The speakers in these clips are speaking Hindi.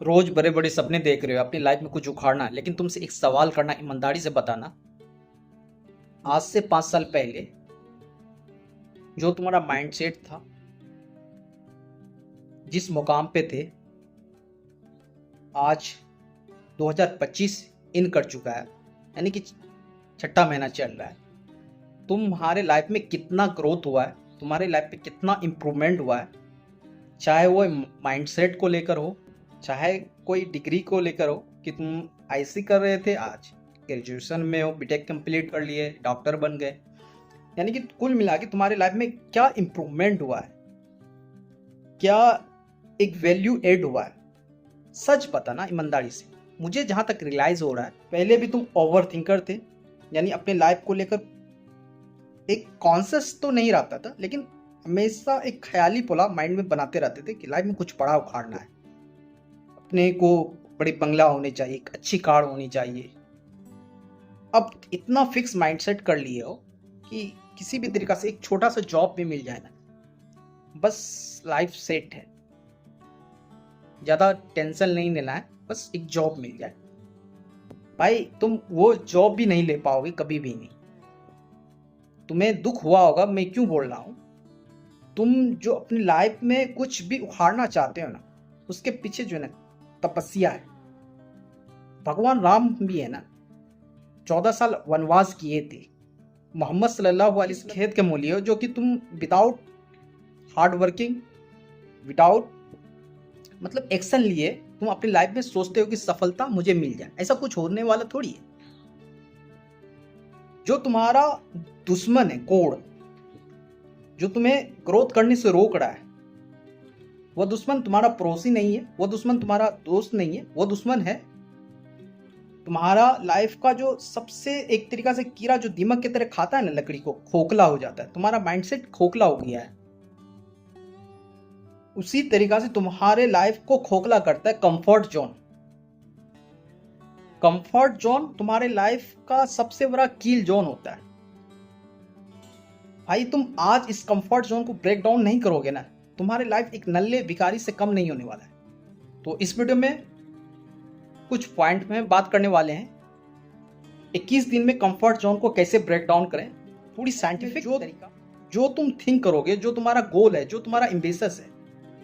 रोज बड़े बड़े सपने देख रहे हो, अपनी लाइफ में कुछ उखाड़ना है, लेकिन तुमसे एक सवाल करना, ईमानदारी से बताना। आज से 5 साल पहले जो तुम्हारा माइंडसेट था, जिस मुकाम पे थे, आज 2025 इन कर चुका है, यानी कि छठा महीना चल रहा है। तुम्हारे लाइफ में कितना ग्रोथ हुआ है, तुम्हारे लाइफ में कितना इम्प्रूवमेंट हुआ है, चाहे वो माइंडसेट को लेकर हो, चाहे कोई डिग्री को लेकर हो कि तुम आईसी कर रहे थे, आज ग्रेजुएशन में हो, बीटेक कंप्लीट कर लिए, डॉक्टर बन गए। यानी कि कुल मिला के तुम्हारे लाइफ में क्या इम्प्रूवमेंट हुआ है, क्या एक वैल्यू एड हुआ है। सच बताना ईमानदारी से। मुझे जहाँ तक रियलाइज हो रहा है, पहले भी तुम ओवर थिंकर थे, यानी अपने लाइफ को लेकर एक कॉन्शियस तो नहीं रहता था, लेकिन हमेशा एक ख्याली पुलाव माइंड में बनाते रहते थे कि लाइफ में कुछ बड़ा उखाड़ना है, अपने को बड़ी बंगला होने चाहिए, एक अच्छी कार होनी चाहिए। अब इतना फिक्स माइंडसेट कर लिए हो कि किसी भी तरीका से एक छोटा सा जॉब भी मिल जाए ना, बस लाइफ सेट है। ज़्यादा टेंशन नहीं लेना है, बस एक जॉब मिल जाए। भाई तुम वो जॉब भी नहीं ले पाओगे, कभी भी नहीं। तुम्हें दुख हुआ होगा, मैं क्यों बोल रहा हूँ। तुम जो अपनी लाइफ में कुछ भी उखाड़ना चाहते हो ना, उसके पीछे जो है ना तपस्या है। भगवान राम भी है ना, 14 साल वनवास किए थे। मोहम्मद सल्लल्लाहु अलैहि वसल्लम खेत के मूल्य हो, जो कि तुम विदाउट हार्ड वर्किंग, विदाउट मतलब एक्शन लिए तुम अपनी लाइफ में सोचते हो कि सफलता मुझे मिल जाए। ऐसा कुछ होने वाला थोड़ी है। जो तुम्हारा दुश्मन है, कोड़, जो तुम्हें ग्रोथ करने से रोक रहा है, वो दुश्मन तुम्हारा पड़ोसी नहीं है, वो दुश्मन तुम्हारा दोस्त नहीं है, वो दुश्मन है तुम्हारा लाइफ का जो सबसे एक तरीका से कीड़ा जो दीमक की तरह खाता है ना लकड़ी को, खोखला हो जाता है। तुम्हारा माइंडसेट खोखला हो गया है। उसी तरीका से तुम्हारे लाइफ को खोखला करता है कंफर्ट जोन। कंफर्ट जोन तुम्हारे लाइफ का सबसे बड़ा कील जोन होता है। भाई तुम आज इस कंफर्ट जोन को ब्रेक डाउन नहीं करोगे ना, तुम्हारी लाइफ एक नल्ले भिखारी से कम नहीं होने वाला है। तो इस वीडियो में कुछ पॉइंट में बात करने वाले हैं। 21 दिन में कंफर्ट जोन को कैसे ब्रेक डाउन करें, पूरी साइंटिफिक तरीका। जो तुम थिंक करोगे, जो तुम्हारा गोल है, जो तुम्हारा एम्बिशंस है,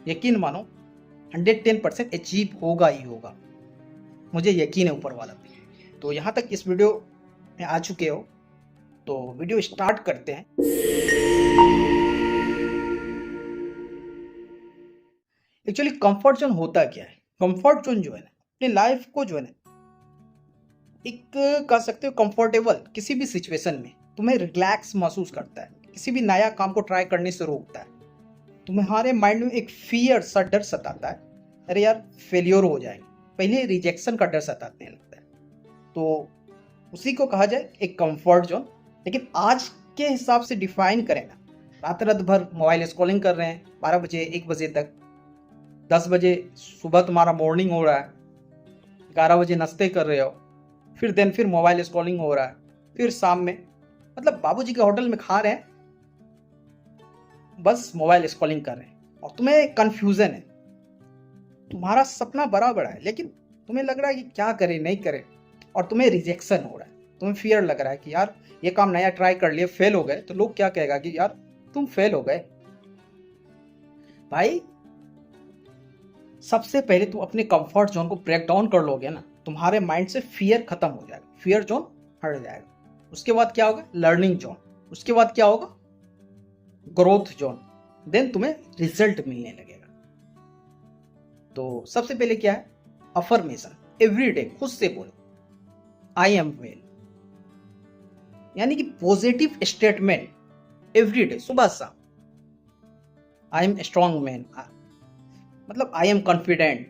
यकीन मानो 110% अचीव होगा ही होगा। मुझे यकीन है ऊपर वाला पे। तो यहाँ तक इस वीडियो में आ चुके हो, तो वीडियो स्टार्ट करते हैं। एक्चुअली कंफर्ट जोन होता क्या है? कंफर्ट जोन जो है ना, अपनी लाइफ को जो है ना एक कह सकते हो कंफर्टेबल, किसी भी सिचुएशन में तुम्हें रिलैक्स महसूस करता है, किसी भी नया काम को ट्राई करने से रोकता है। तुम्हारे माइंड में एक फियर सा डर सताता है, अरे यार फेलियर हो जाएंगे, पहले रिजेक्शन का डर सताने लगता है। तो उसी को कहा जाए एक कंफर्ट जोन। लेकिन आज के हिसाब से डिफाइन करें ना, रात भर मोबाइल स्क्रॉलिंग कर रहे हैं, 12 बजे 1 बजे तक, 10 बजे सुबह तुम्हारा मॉर्निंग हो रहा है, 11 बजे नाश्ते कर रहे हो, फिर मोबाइल स्क्रॉलिंग हो रहा है, फिर शाम में मतलब बाबूजी के होटल में खा रहे हैं, बस मोबाइल स्क्रॉलिंग कर रहे हैं। और तुम्हें कंफ्यूजन है, तुम्हारा सपना बड़ा बड़ा है, लेकिन तुम्हें लग रहा है कि क्या करें नहीं करें, और तुम्हें रिजेक्शन हो रहा है, तुम्हें फियर लग रहा है कि यार ये काम नया ट्राई कर लिए, फेल हो गए तो लोग क्या कहेगा कि यार तुम फेल हो गए। भाई सबसे पहले तुम अपने कंफर्ट जोन को ब्रेक डाउन कर लोगे ना, तुम्हारे माइंड से फियर खत्म हो जाएगा, फियर जोन हट जाएगा। उसके बाद क्या होगा? Learning zone. उसके बाद क्या होगा? Growth zone. देन तुम्हें रिजल्ट मिलने लगेगा। तो सबसे पहले क्या है? अफर्मेशन। एवरी डे खुद से बोलो आई एम वेल, यानी कि पॉजिटिव स्टेटमेंट एवरी डे, सुबह शाम। आई एम स्ट्रॉन्ग मैन, मतलब आई एम कॉन्फिडेंट।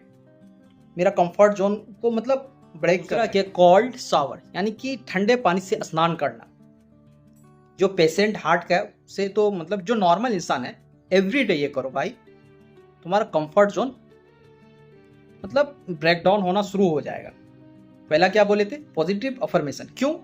मेरा कंफर्ट जोन को मतलब ब्रेक करा के कोल्ड शावर, यानी कि ठंडे पानी से स्नान करना। जो पेशेंट हार्ट का है उसे तो मतलब जो नॉर्मल इंसान है, एवरी डे ये करो भाई, तुम्हारा कंफर्ट जोन मतलब ब्रेक डाउन होना शुरू हो जाएगा। पहला क्या बोले थे? Positive affirmation. क्यों?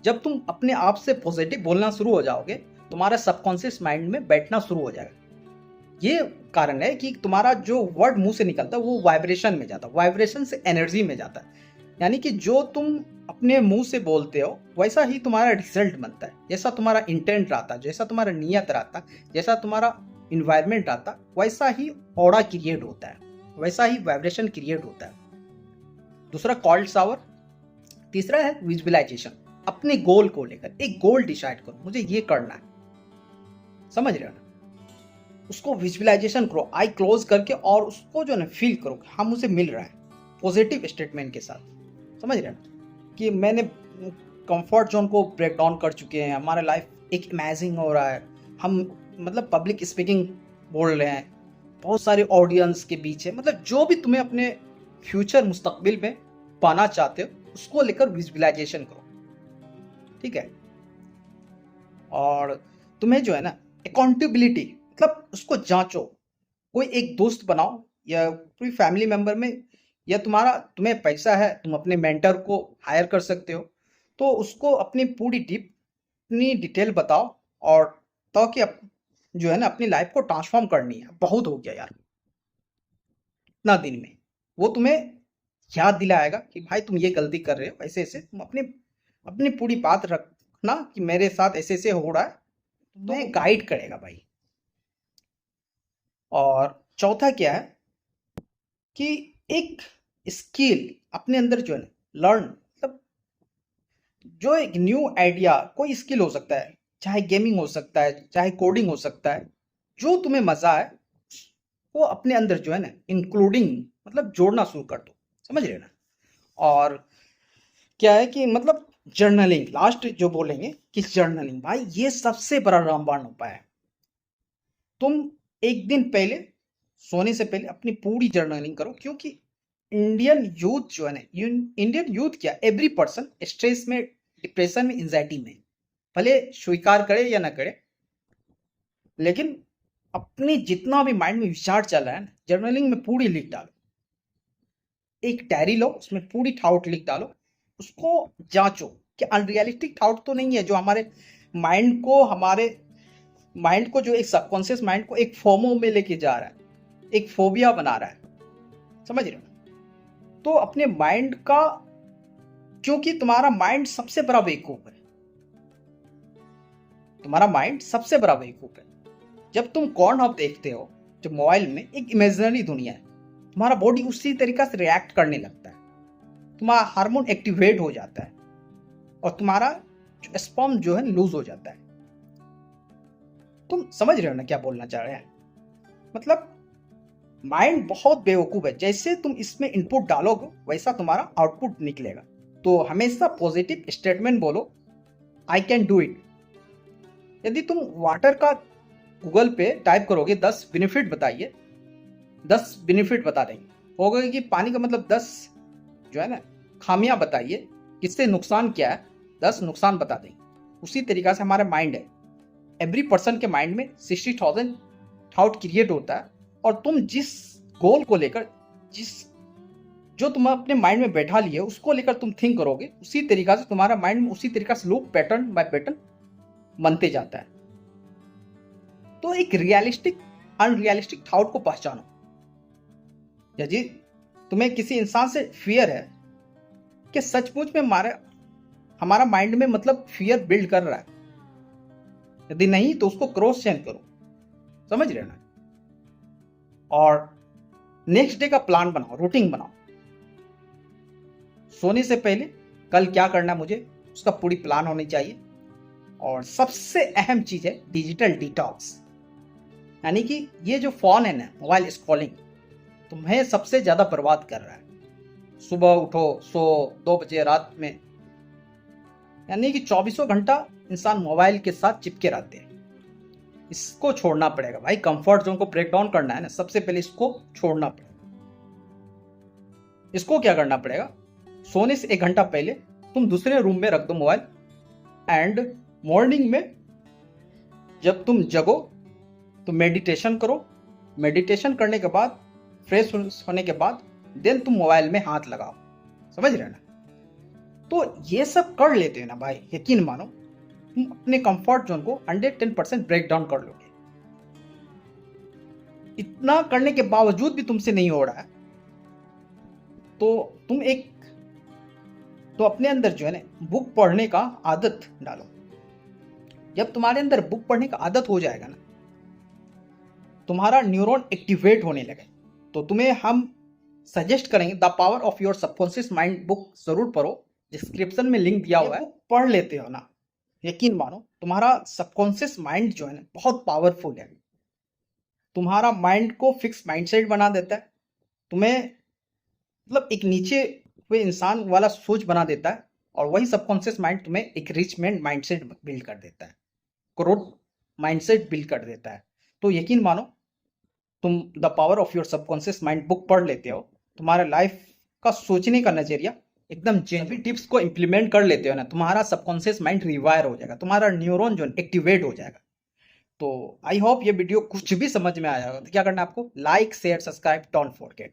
जब तुम अपने आप से पॉजिटिव बोलना शुरू हो जाओगे, तुम्हारा सबकॉन्शियस माइंड में बैठना शुरू हो जाएगा। ये कारण है कि तुम्हारा जो वर्ड मुंह से निकलता है वो वाइब्रेशन में जाता है, वाइब्रेशन से एनर्जी में जाता है। यानी कि जो तुम अपने मुंह से बोलते हो वैसा ही तुम्हारा रिजल्ट बनता है, जैसा तुम्हारा इंटेंट रहता है, जैसा तुम्हारा नियत रहता है, जैसा तुम्हारा इन्वायरमेंट रहता है, वैसा ही ऑरा क्रिएट होता है, वैसा ही वाइब्रेशन क्रिएट होता है। दूसरा कॉल्ड शावर। तीसरा है विजुअलाइजेशन। अपने गोल को लेकर एक गोल डिसाइड करो, मुझे ये करना है, समझ रहे हो ना, उसको विजुअलाइजेशन करो आई क्लोज करके, और उसको जो है ना फील करो कि हाँ मुझे मिल रहा है, पॉजिटिव स्टेटमेंट के साथ, समझ रहे हो ना, कि मैंने कंफर्ट जोन को ब्रेक डाउन कर चुके हैं, हमारा लाइफ एक इमेजिन हो रहा है, हम मतलब पब्लिक स्पीकिंग बोल रहे हैं, बहुत सारे ऑडियंस के बीच है, मतलब जो भी तुम्हें अपने फ्यूचर मुस्तकबिल में पाना चाहते हो उसको लेकर विजुअलाइजेशन करो, ठीक है। और तुम्हें जो है ना अकाउंटेबिलिटी, मतलब उसको जांचो, कोई एक दोस्त बनाओ या कोई फैमिली मेंबर में, या तुम्हें पैसा है, तुम अपने मेंटर को हायर कर सकते हो, तो उसको अपनी पूरी अपनी डिटेल बताओ, और ताकि जो है ना अपनी लाइफ को ट्रांसफॉर्म करनी है। बहुत हो गया यार इतना दिन में, वो तुम्हें याद दिलाएगा कि भाई तुम ये गलती कर रहे हो, ऐसे ऐसे तुम अपनी पूरी बात रखना कि मेरे साथ ऐसे ऐसे हो रहा है, तुम्हें गाइड करेगा भाई। और चौथा क्या है कि एक स्किल अपने अंदर जो है ना लर्न, मतलब जो एक न्यू आइडिया, कोई स्किल हो सकता है, चाहे गेमिंग हो सकता है, चाहे कोडिंग हो सकता है, जो तुम्हें मजा है वो अपने अंदर जो है ना इंक्लूडिंग, मतलब जोड़ना शुरू कर दो, समझ रहे हो ना। और क्या है कि मतलब जर्नलिंग, लास्ट जो बोलेंगे कि जर्नलिंग, भाई ये सबसे बड़ा रामबाण उपाय है। तुम एक दिन पहले सोने से पहले अपनी पूरी जर्नलिंग करो, क्योंकि इंडियन यूथ जो है ना, इंडियन यूथ क्या, एवरी पर्सन स्ट्रेस में, डिप्रेशन में, एंजाइटी में, भले स्वीकार करे या ना करे, लेकिन अपने जितना भी माइंड में विचार चल रहा है ना, जर्नलिंग में पूरी लिख डालो। एक डायरी लो, उसमें पूरी थाउट लिख डालो, उसको जांचो कि अनरियलिस्टिक थाउट तो नहीं है जो हमारे माइंड को जो एक सबकॉन्शियस माइंड को एक फोमो में लेके जा रहा है, एक फोबिया बना रहा है, समझ रहे हो। तो अपने माइंड का, क्योंकि तुम्हारा माइंड सबसे बड़ा बेवकूफ है, तुम्हारा माइंड सबसे बड़ा बेवकूफ है। जब तुम कॉर्न हब देखते हो, जो मोबाइल में एक इमेजिनरी दुनिया है, तुम्हारा बॉडी उसी तरीका से रिएक्ट करने लगता है, तुम्हारा हार्मोन एक्टिवेट हो जाता है, और तुम्हारा स्पर्म जो है लूज हो जाता है। तुम समझ रहे हो ना क्या बोलना चाह रहे हैं, मतलब माइंड बहुत बेवकूफ है, जैसे तुम इसमें इनपुट डालोगे वैसा तुम्हारा आउटपुट निकलेगा। तो हमेशा पॉजिटिव स्टेटमेंट बोलो, आई कैन डू इट। यदि तुम वाटर का गूगल पे टाइप करोगे 10 बेनिफिट बताइए, 10 बेनिफिट बता देंगे, होगा कि पानी का मतलब 10 जो है ना खामियां बताइए, किससे नुकसान क्या है, 10 नुकसान बता देंगे। उसी तरीका से हमारा माइंड है, एवरी पर्सन के माइंड में 60,000 थाउट क्रिएट होता है, और तुम जिस गोल को लेकर, जो तुम अपने माइंड में बैठा लिए उसको लेकर तुम थिंक करोगे, उसी तरीका से तुम्हारा माइंड में उसी तरीका से लूप पैटर्न बाय पैटर्न बनते जाता है। तो एक रियलिस्टिक अनरियलिस्टिक थाउट को पहचानो। यदि तुम्हें किसी इंसान से फियर है कि सचमुच में हमारा माइंड में मतलब फियर बिल्ड कर रहा है, यदि नहीं तो उसको क्रॉस चेक करो, समझ रहे ना। और नेक्स्ट डे का प्लान बनाओ, रूटीन बनाओ, सोने से पहले कल क्या करना है मुझे, उसका पूरी प्लान होनी चाहिए। और सबसे अहम चीज है डिजिटल डिटॉक्स, यानी कि ये जो फोन है ना, मोबाइल स्क्रॉलिंग तुम्हें सबसे ज्यादा बर्बाद कर रहा है। सुबह उठो, सो 2 बजे रात में, यानी कि 24 घंटा इंसान मोबाइल के साथ चिपके रहते हैं। इसको छोड़ना पड़ेगा भाई, कंफर्ट जोन को ब्रेक डाउन करना है ना, सबसे पहले इसको छोड़ना पड़ेगा। इसको क्या करना पड़ेगा, सोने से 1 घंटा पहले तुम दूसरे रूम में रख दो मोबाइल, एंड मॉर्निंग में जब तुम जगो तो मेडिटेशन करो, मेडिटेशन करने के बाद फ्रेश होने के बाद देन तुम मोबाइल में हाथ लगाओ, समझ रहे ना। तो ये सब कर लेते हैं ना भाई, यकीन मानो तुम अपने कंफर्ट जोन को 110% ब्रेक डाउन कर लोगे। इतना करने के बावजूद भी तुमसे नहीं हो रहा है, तो तुम एक तो अपने अंदर जो है ना बुक पढ़ने का आदत डालो। जब तुम्हारे अंदर बुक पढ़ने का आदत हो जाएगा ना, तुम्हारा न्यूरॉन एक्टिवेट होने लगे, तो तुम्हें हम सजेस्ट करेंगे the power of your subconscious mind book जरूर पढ़ो। डिस्क्रिप्शन में लिंक दिया हुआ है, पढ़ लेते हो ना, यकीन मानो तुम्हारा सबकॉन्शियस माइंड जो है ना बहुत पावरफुल है। तुम्हारा माइंड को फिक्स माइंडसेट बना देता है, तुम्हें मतलब एक नीचे हुए इंसान वाला सोच बना देता है, और वही सबकॉन्शियस माइंड तुम्हें एक रिच मैन माइंडसेट बिल्ड कर देता है, ग्रोथ माइंडसेट बिल्ड कर देता है। तो यकीन मानो तुम the power of your subconscious mind book पढ़ लेते हो, तुम्हारा लाइफ का सोचने का नजरिया एकदम चेंज, भी टिप्स को इंप्लीमेंट कर लेते हो ना, तुम्हारा सबकॉन्शियस माइंड रिवायर हो जाएगा, तुम्हारा न्यूरॉन जो एक्टिवेट हो जाएगा। तो आई होप ये वीडियो कुछ भी समझ में आया होगा। तो क्या करना है आपको, like share subscribe don't forget.